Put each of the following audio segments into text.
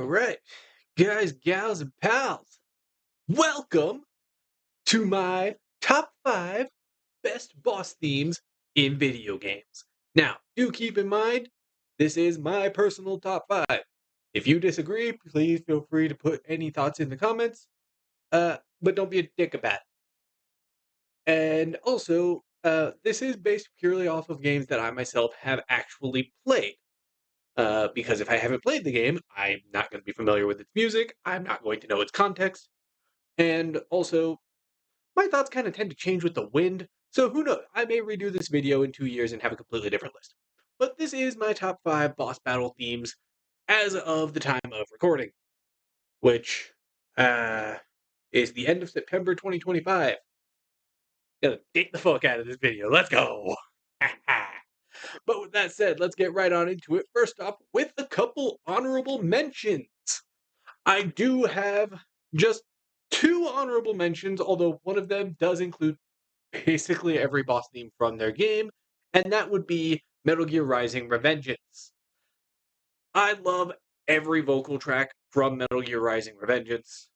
right, guys, gals, and pals, welcome to my top 5 best boss themes in video games. Now, do keep in mind, this is my personal top 5. If you disagree, please feel free to put any thoughts in the comments, but don't be a dick about it. And also, this is based purely off of games that I myself have actually played. Because if I haven't played the game, I'm not going to be familiar with its music, I'm not going to know its context, and also, my thoughts kind of tend to change with the wind, so who knows, I may redo this video in 2 years and have a completely different list. But this is my top 5 boss battle themes as of the time of recording, which is the end of September 2025. Gonna date the fuck out of this video, let's go! But with that said, let's get right on into it. First off, with a couple honorable mentions. I do have just 2 honorable mentions, although one of them does include basically every boss theme from their game, and that would be Metal Gear Rising: Revengeance. I love every vocal track from Metal Gear Rising: Revengeance.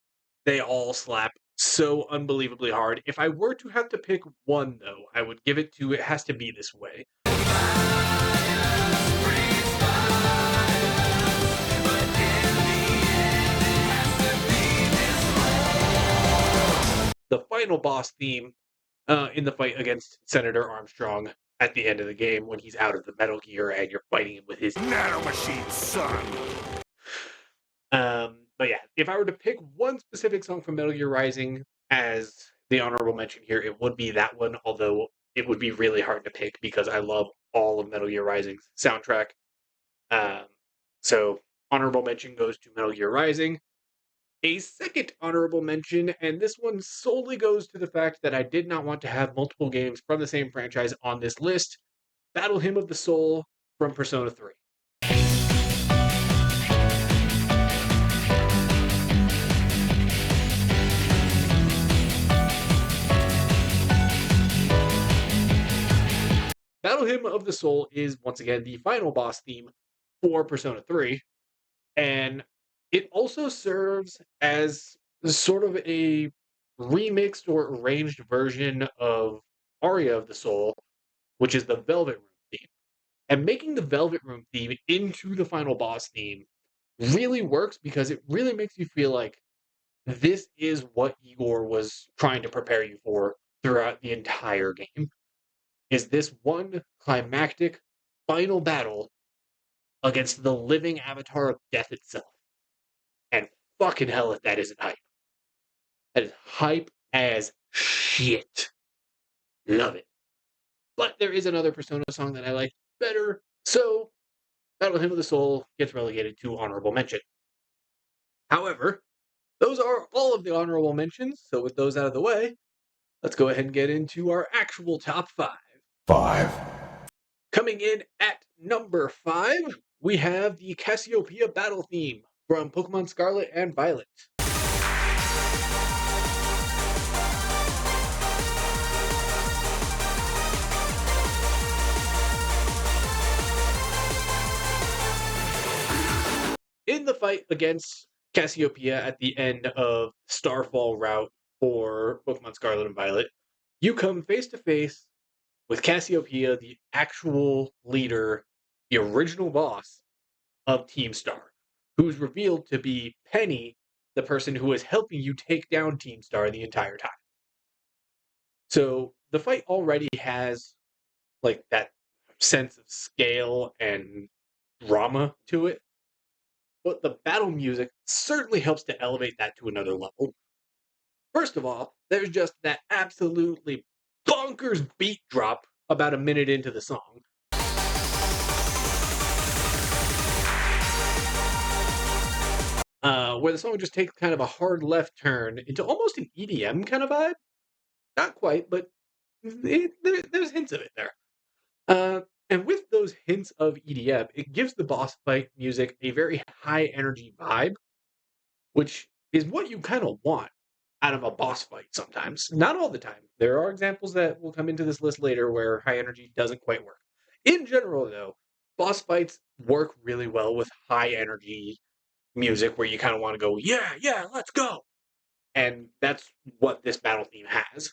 They all slap so unbelievably hard. If I were to have to pick one, though, I would give it to It Has to Be This Way. The final boss theme in the fight against Senator Armstrong at the end of the game when he's out of the Metal Gear and you're fighting him with his nanomachine son. But yeah, if I were to pick one specific song from Metal Gear Rising as the honorable mention here, it would be that one, although it would be really hard to pick because I love all of Metal Gear Rising's soundtrack. So honorable mention goes to Metal Gear Rising. A second honorable mention, and this one solely goes to the fact that I did not want to have multiple games from the same franchise on this list, Battle Hymn of the Soul from Persona 3. Battle Hymn of the Soul is, once again, the final boss theme for Persona 3, and it also serves as sort of a remixed or arranged version of Aria of the Soul, which is the Velvet Room theme. And making the Velvet Room theme into the final boss theme really works because it really makes you feel like this is what Igor was trying to prepare you for throughout the entire game. Is this one climactic final battle against the living avatar of death itself. And fucking hell if that isn't hype. That is hype as shit. Love it. But there is another Persona song that I like better, so Battle Hymn of the Soul gets relegated to honorable mention. However, those are all of the honorable mentions, so with those out of the way, let's go ahead and get into our actual top 5. Coming in at number 5, we have the Cassiopeia battle theme from Pokemon Scarlet and Violet. In the fight against Cassiopeia at the end of Starfall route for Pokemon Scarlet and Violet, you come face to face with Cassiopeia, the actual leader, the original boss of Team Star, who's revealed to be Penny, the person who is helping you take down Team Star the entire time. So the fight already has like that sense of scale and drama to it, but the battle music certainly helps to elevate that to another level. First of all, there's just that absolutely bonkers beat drop about a minute into the song. Where the song just takes kind of a hard left turn into almost an EDM kind of vibe. Not quite, but there's hints of it there. And with those hints of EDM, it gives the boss fight music a very high energy vibe, which is what you kind of want out of a boss fight sometimes. Not all the time. There are examples that will come into this list later where high energy doesn't quite work. In general, though, boss fights work really well with high energy music where you kind of want to go, yeah, let's go. And that's what this battle theme has.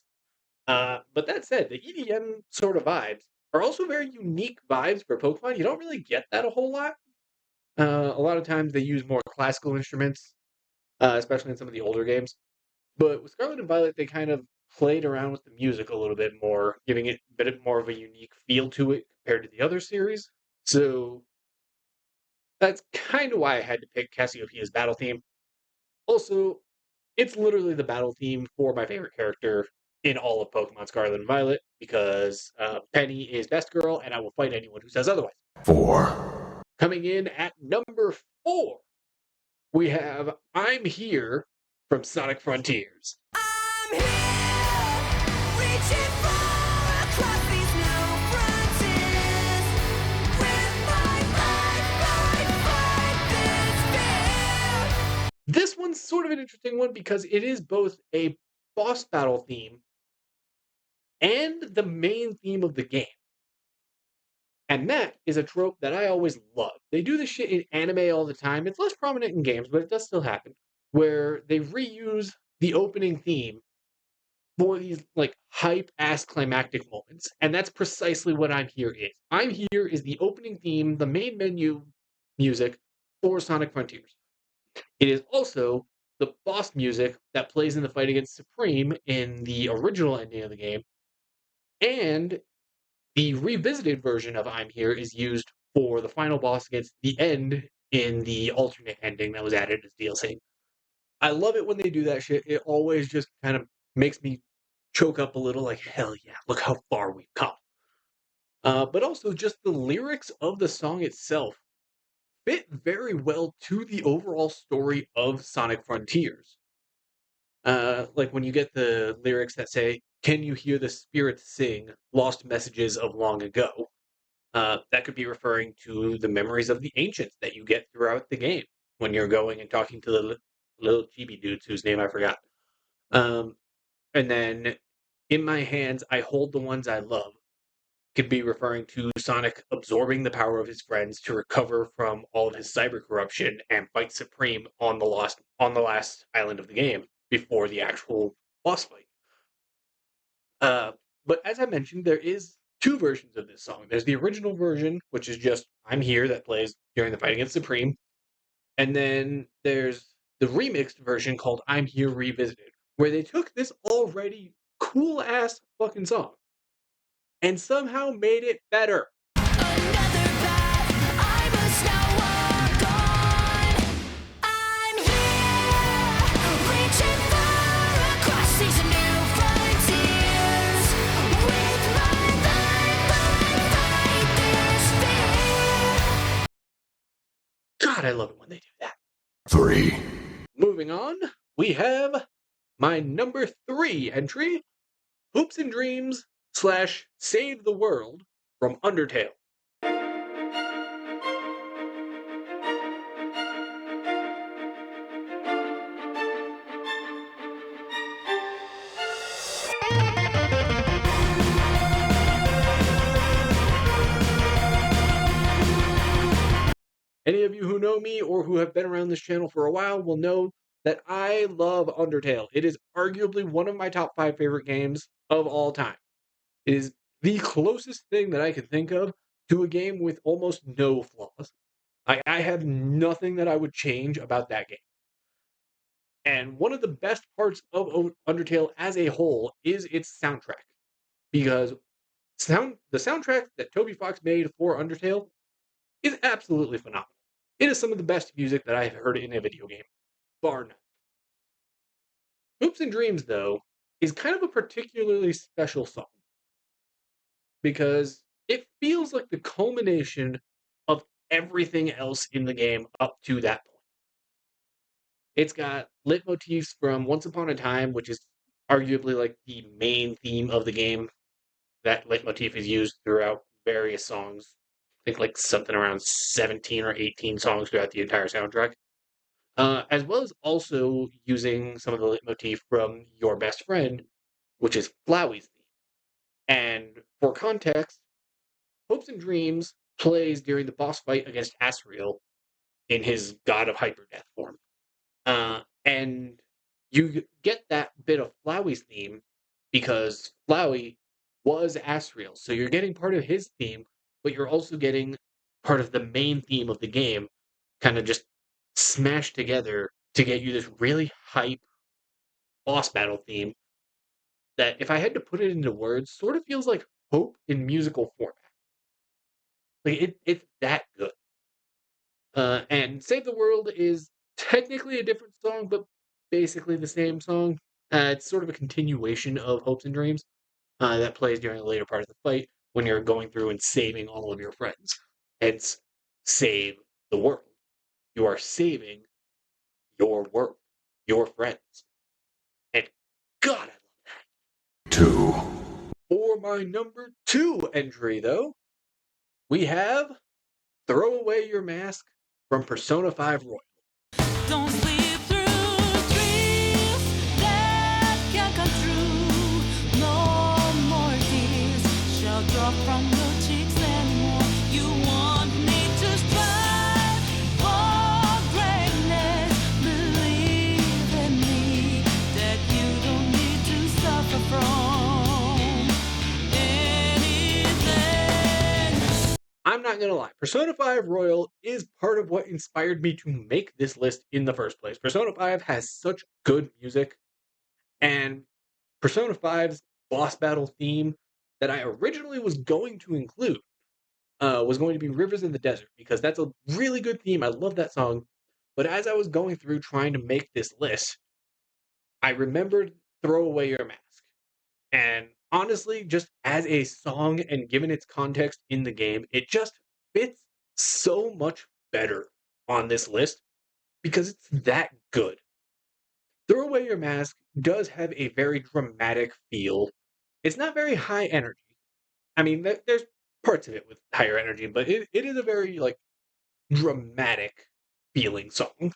But that said, the EDM sort of vibes are also very unique vibes for Pokemon. You don't really get that a whole lot. A lot of times they use more classical instruments, especially in some of the older games. But with Scarlet and Violet, they kind of played around with the music a little bit more, giving it a bit more of a unique feel to it compared to the other series. So that's kind of why I had to pick Cassiopeia's battle theme. Also, it's literally the battle theme for my favorite character in all of Pokemon Scarlet and Violet because Penny is best girl, and I will fight anyone who says otherwise. 4. Coming in at number 4, we have I'm Here from Sonic Frontiers. I'm here, reaching far across these new frontiers. With my life, I fight this fear. This one's sort of an interesting one because it is both a boss battle theme and the main theme of the game. And that is a trope that I always love. They do this shit in anime all the time. It's less prominent in games, but it does still happen, where they reuse the opening theme for these like hype ass climactic moments. And that's precisely what I'm Here is. I'm Here is the opening theme, the main menu music for Sonic Frontiers. It is also the boss music that plays in the fight against Supreme in the original ending of the game. And the revisited version of I'm Here is used for the final boss against the end in the alternate ending that was added as DLC. I love it when they do that shit. It always just kind of makes me choke up a little like, hell yeah, look how far we've come. But also just the lyrics of the song itself fit very well to the overall story of Sonic Frontiers. Like when you get the lyrics that say, "Can you hear the spirits sing lost messages of long ago?" That could be referring to the memories of the ancients that you get throughout the game when you're going and talking to the little chibi dudes whose name I forgot. And then, in my hands, I hold the ones I love. Could be referring to Sonic absorbing the power of his friends to recover from all of his cyber corruption and fight supreme on the last island of the game before the actual boss fight. But as I mentioned, there is two versions of this song. There's the original version, which is just I'm Here, that plays during the fight against Supreme. And then there's the remixed version called I'm Here Revisited, where they took this already cool ass fucking song and somehow made it better. Another path I must now walk on. I'm here, reaching far across these new frontiers. With my life, I fight this fear. God, I love it when they do that. 3. Moving on, we have my number 3 entry, Hoops and Dreams / Save the World from Undertale. Any of you who know me or who have been around this channel for a while will know that I love Undertale. It is arguably one of my top 5 favorite games of all time. It is the closest thing that I can think of to a game with almost no flaws. I have nothing that I would change about that game. And one of the best parts of Undertale as a whole is its soundtrack. Because the soundtrack that Toby Fox made for Undertale is absolutely phenomenal. It is some of the best music that I have heard in a video game, bar none. Hoops and Dreams, though, is kind of a particularly special song because it feels like the culmination of everything else in the game up to that point. It's got leitmotifs from Once Upon a Time, which is arguably like the main theme of the game. That leitmotif is used throughout various songs. I think like something around 17 or 18 songs throughout the entire soundtrack. As well as also using some of the leitmotif from Your Best Friend, which is Flowey's theme. And for context, Hopes and Dreams plays during the boss fight against Asriel, in his God of Hyperdeath form. And you get that bit of Flowey's theme because Flowey was Asriel. So you're getting part of his theme, but you're also getting part of the main theme of the game kind of just smashed together to get you this really hype boss battle theme that, if I had to put it into words, sort of feels like Hope in musical format. Like it's that good. And Save the World is technically a different song, but basically the same song. It's sort of a continuation of Hopes and Dreams that plays during the later part of the fight when you're going through and saving all of your friends. It's Save the World. You are saving your world, your friends. And God, I love that. 2. For my number 2 entry, though, we have Throw Away Your Mask from Persona 5 Royal. Don't sleep through dreams that can't come true. No more tears shall drop from your cheeks anymore. You want me to strive for greatness. Believe in me that you don't need to suffer from anything. I'm not gonna lie, Persona 5 Royal is part of what inspired me to make this list in the first place. Persona 5 has such good music, and Persona 5's boss battle theme that I originally was going to include was going to be Rivers in the Desert, because that's a really good theme. I love that song. But as I was going through trying to make this list, I remembered Throw Away Your Mask. And honestly, just as a song and given its context in the game, it just fits so much better on this list because it's that good. Throw Away Your Mask does have a very dramatic feel. It's not very high energy. I mean, there's parts of it with higher energy, but it is a very like dramatic feeling song,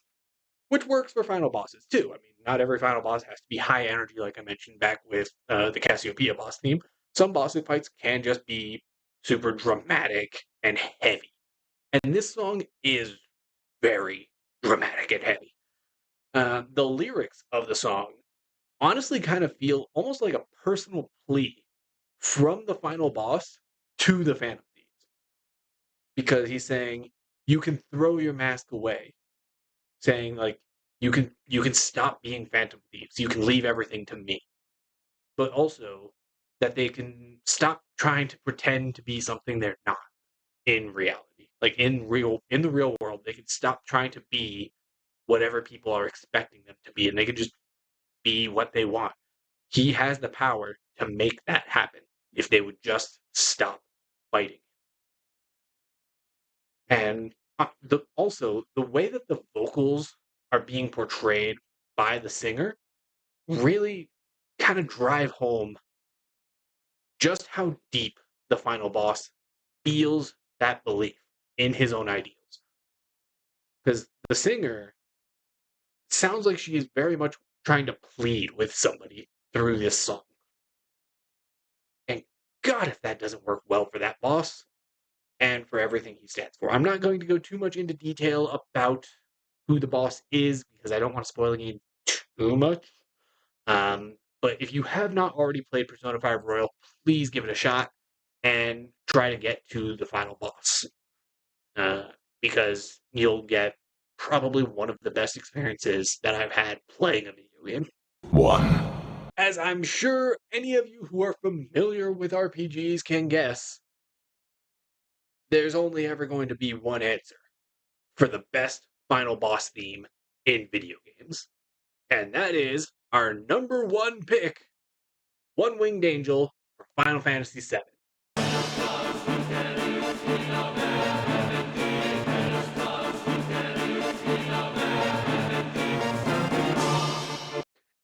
which works for final bosses too. I mean, not every final boss has to be high energy, like I mentioned back with the Cassiopeia boss theme. Some boss fights can just be super dramatic and heavy, and this song is very dramatic and heavy. The lyrics of the song honestly kind of feel almost like a personal plea from the final boss to the Phantom Thieves, because he's saying you can throw your mask away, saying like you can stop being Phantom Thieves, you can leave everything to me, but also that they can stop trying to pretend to be something they're not in reality. Like in the real world, they can stop trying to be whatever people are expecting them to be, and they can just be what they want. He has the power to make that happen if they would just stop fighting. And also, the way that the vocals are being portrayed by the singer really kind of drive home just how deep the final boss feels that belief in his own ideals. Because the singer sounds like she is very much trying to plead with somebody through this song. And God, if that doesn't work well for that boss and for everything he stands for. I'm not going to go too much into detail about who the boss is because I don't want to spoil the game too much. But if you have not already played Persona 5 Royal, please give it a shot and try to get to the final boss. Because you'll get probably one of the best experiences that I've had playing a video game. 1. As I'm sure any of you who are familiar with RPGs can guess, there's only ever going to be one answer for the best final boss theme in video games. And that is our number 1 pick, One Winged Angel for Final Fantasy VII.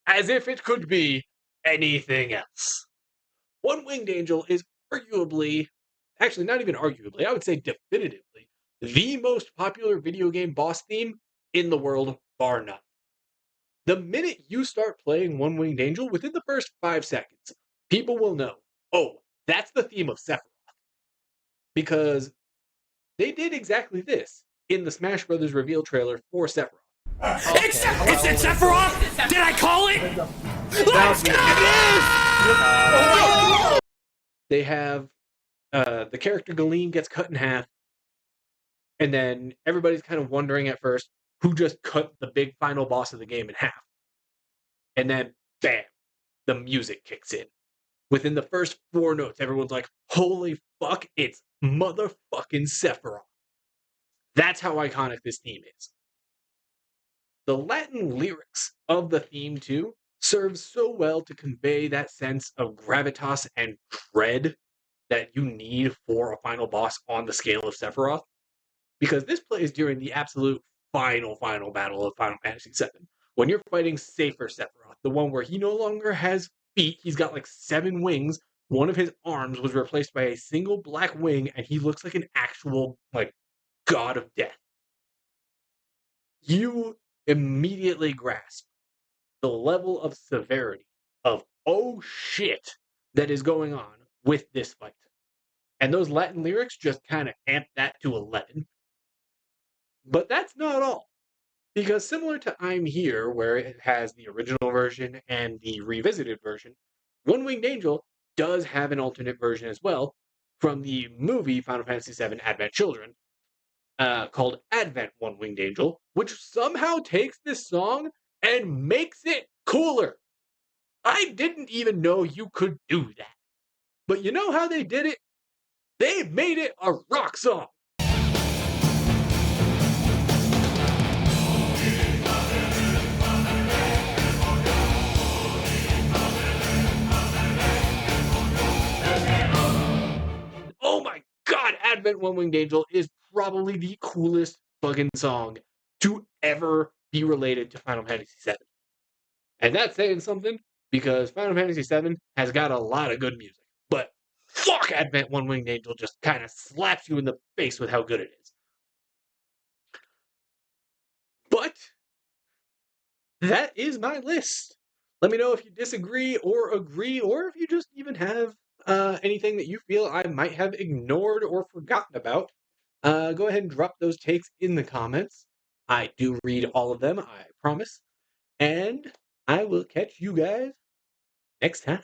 As if it could be anything else. One Winged Angel is arguably, actually not even arguably, I would say definitively, the most popular video game boss theme in the world, bar none. The minute you start playing One Winged Angel, within the first 5 seconds, people will know, oh, that's the theme of Sephiroth. Because they did exactly this. in the Smash Brothers reveal trailer for Sephiroth. It's Sephiroth! Did I call it? Let's go! They have the character Galeem gets cut in half, and then everybody's kind of wondering at first who just cut the big final boss of the game in half. And then, bam, the music kicks in. Within the first 4 notes, everyone's like, holy fuck, it's motherfucking Sephiroth. That's how iconic this theme is. The Latin lyrics of the theme, too, serve so well to convey that sense of gravitas and dread that you need for a final boss on the scale of Sephiroth. Because this plays during the absolute final battle of Final Fantasy VII. When you're fighting Safer Sephiroth, the one where he no longer has feet, he's got like 7 wings. One of his arms was replaced by a single black wing, and he looks like an actual, like, god of death. You immediately grasp the level of severity of, oh shit, that is going on with this fight. And those Latin lyrics just kind of amp that to 11. But that's not all. Because similar to I'm Here, where it has the original version and the revisited version, One Winged Angel does have an alternate version as well from the movie Final Fantasy VII Advent Children, called Advent One Winged Angel, which somehow takes this song and makes it cooler. I didn't even know you could do that. But you know how they did it? They made it a rock song. Oh my god, Advent One Winged Angel is probably the coolest fucking song to ever be related to Final Fantasy VII. And that's saying something, because Final Fantasy VII has got a lot of good music. But fuck, Advent One Winged Angel just kind of slaps you in the face with how good it is. But that is my list. Let me know if you disagree or agree, or if you just even have anything that you feel I might have ignored or forgotten about. Go ahead and drop those takes in the comments. I do read all of them, I promise. And I will catch you guys next time.